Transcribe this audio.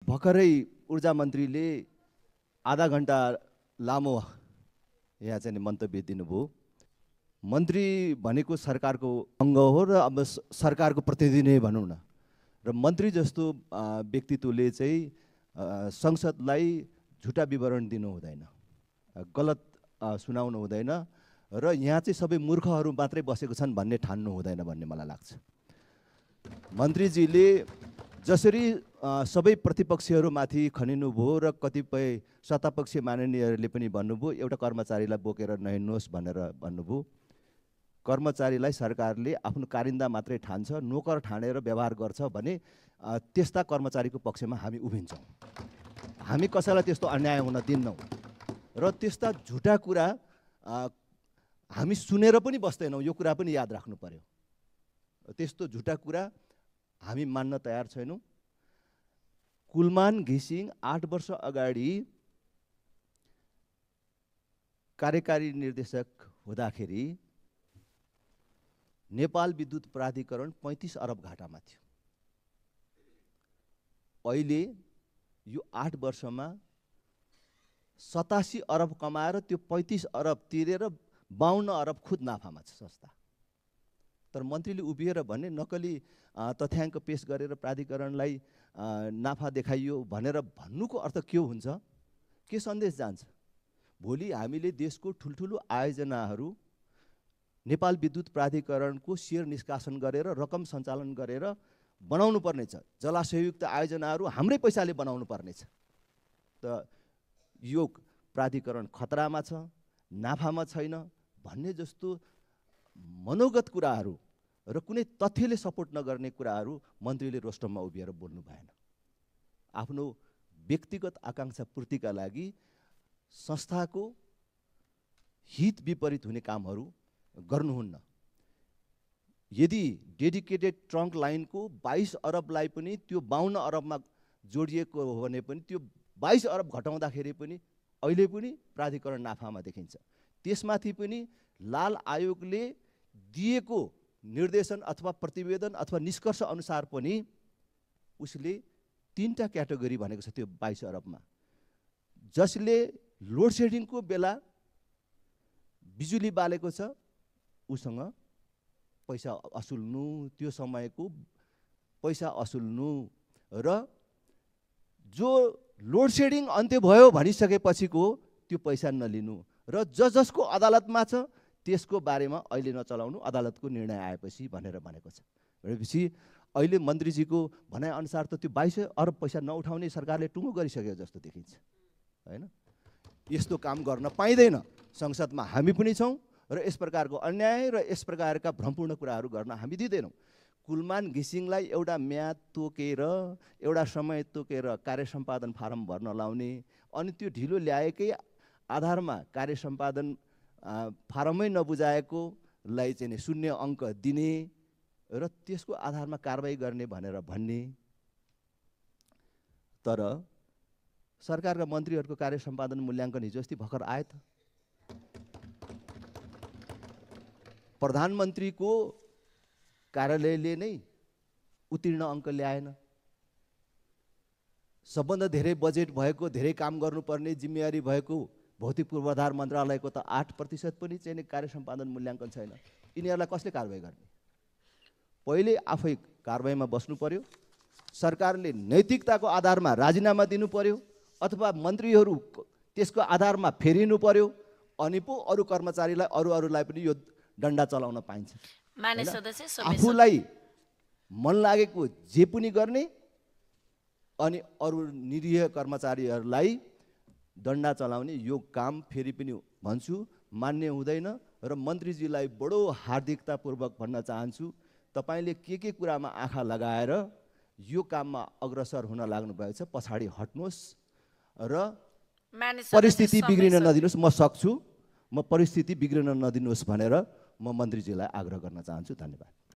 भर्खरै ऊर्जा मन्त्रीले आधा घण्टा लामो यहाँ चाहिँ मन्तव्य दिनुभयो। मन्त्री भनेको सरकारको अङ्ग हो र अब सरकारको प्रतिनिधि भनौँ न, र मन्त्री जस्तो व्यक्तित्वले चाहिँ संसदलाई झुटा विवरण दिनु हुँदैन, गलत सुनाउनु हुँदैन र यहाँ चाहिँ सबै मूर्खहरू मात्रै बसेको छन् भन्ने ठान्नु हुँदैन भन्ने मलाई लाग्छ। मन्त्रीजीले जसरी सबै प्रतिपक्षीहरूमाथि खनिनुभयो र कतिपय सत्तापक्षी माननीयहरूले पनि भन्नुभयो एउटा कर्मचारीलाई बोकेर नहिँड्नुहोस् भनेर भन्नुभयो। कर्मचारीलाई सरकारले आफ्नो कारिन्दा मात्रै ठान्छ, नोकर ठानेर व्यवहार गर्छ भने त्यस्ता कर्मचारीको पक्षमा हामी उभिन्छौँ। हामी कसैलाई त्यस्तो अन्याय हुन दिन्नौँ र त्यस्ता झुटा कुरा हामी सुनेर पनि बस्दैनौँ। यो कुरा पनि याद राख्नु पर्यो। त्यस्तो झुटा कुरा हामी मान्न तयार छैनौँ। कुलमान घिसिङ 8 वर्ष अगाडि कार्यकारी निर्देशक हुँदाखेरि नेपाल विद्युत प्राधिकरण 35 अरब घाटामा थियो। अहिले यो 8 वर्षमा 87 अरब कमाएर त्यो 35 अरब तिरेर 52 अरब खुद नाफामा छ संस्था। तर मन्त्रीले उभिएर भने नक्कली तथ्याङ्क पेश गरेर प्राधिकरणलाई नाफा देखाइयो भनेर भन्नुको अर्थ के हुन्छ? के सन्देश जान्छ? भोलि हामीले देशको ठुल्ठुलो आयोजनाहरू नेपाल विद्युत प्राधिकरणको सेयर निष्कासन गरेर रकम सञ्चालन गरेर बनाउनु पर्नेछ। जलाशययुक्त आयोजनाहरू हाम्रै पैसाले बनाउनु पर्नेछ। त यो प्राधिकरण खतरामा छ, नाफामा छैन भन्ने जस्तो मनोगत कुराहरू र कुनै तथ्यले सपोर्ट नगर्ने कुराहरू मन्त्रीले रोस्टममा उभिएर बोल्नु भएन। आफ्नो व्यक्तिगत आकाङ्क्षा पूर्तिका लागि संस्थाको हित विपरीत हुने कामहरू गर्नुहुन्न। यदि डेडिकेटेड ट्रङ्क लाइनको 22 अरबलाई पनि त्यो 52 अरबमा जोडिएको हो भने पनि त्यो 22 अरब घटाउँदाखेरि पनि अहिले पनि प्राधिकरण नाफामा देखिन्छ। त्यसमाथि पनि लाल आयोगले दिएको निर्देशन अथवा प्रतिवेदन अथवा निष्कर्ष अनुसार पनि उसले 3टा क्याटेगोरी भनेको छ त्यो 22 अरबमा। जसले लोड सेडिङको बेला बिजुली बालेको छ उसँग पैसा असुल्नु, त्यो समयको पैसा असुल्नु, र जो लोड सेडिङ अन्त्य भयो भनिसकेपछिको त्यो पैसा नलिनु, र जसको अदालतमा छ त्यसको बारेमा अहिले नचलाउनु, अदालतको निर्णय आएपछि भनेर भनेको छ। भनेपछि अहिले मन्त्रीजीको भनाइअनुसार त त्यो 22 अरब पैसा नउठाउने सरकारले टुङ्गो गरिसक्यो जस्तो देखिन्छ, होइन? यस्तो काम गर्न पाइँदैन। संसदमा हामी पनि छौँ र यस प्रकारको अन्याय र यस प्रकारका भ्रमपूर्ण कुराहरू गर्न हामी दिँदैनौँ। कुलमान घिसिङलाई एउटा म्याद तोकेर, एउटा समय तोकेर कार्य सम्पादन फारम भर्न लाउने, अनि त्यो ढिलो ल्याएकै आधारमा कार्य सम्पादन फारमै नबुझाएकोलाई चाहिँ 0 अङ्क दिने र त्यसको आधारमा कारबाही गर्ने भनेर भन्ने। तर सरकारका मन्त्रीहरूको कार्य सम्पादन मूल्याङ्कन हिजो अस्ति भर्खर आयो त। प्रधानमन्त्रीको कार्यालयले नै उत्तीर्ण अङ्क ल्याएन। सबभन्दा धेरै बजेट भएको, धेरै काम गर्नुपर्ने जिम्मेवारी भएको भौतिक पूर्वाधार मन्त्रालयको त 8% पनि चाहिँ कार्य सम्पादन मूल्याङ्कन छैन। यिनीहरूलाई कसले कारबाही गर्ने? पहिले आफै कारबाहीमा बस्नु पर्यो। सरकारले नैतिकताको आधारमा राजीनामा दिनु पर्यो अथवा मन्त्रीहरू त्यसको आधारमा फेरिनु पर्यो, अनि पो अरू कर्मचारीलाई अरूलाई पनि यो डन्डा चलाउन पाइन्छ। आफूलाई मन लागेको जे पनि गर्ने अनि अरू निरीह कर्मचारीहरूलाई डन्डा चलाउने यो काम फेरि पनि भन्छु मान्य हुँदैन। र मन्त्रीजीलाई बडो हार्दिकतापूर्वक भन्न चाहन्छु, तपाईँले के कुरामा आँखा लगाएर यो काममा अग्रसर हुन लाग्नुभएको छ, पछाडि हट्नुहोस् र परिस्थिति बिग्रिन नदिनुहोस्। म सक्छु, म परिस्थिति बिग्रिन नदिनुहोस् भनेर म मन्त्रीजीलाई आग्रह गर्न चाहन्छु। धन्यवाद।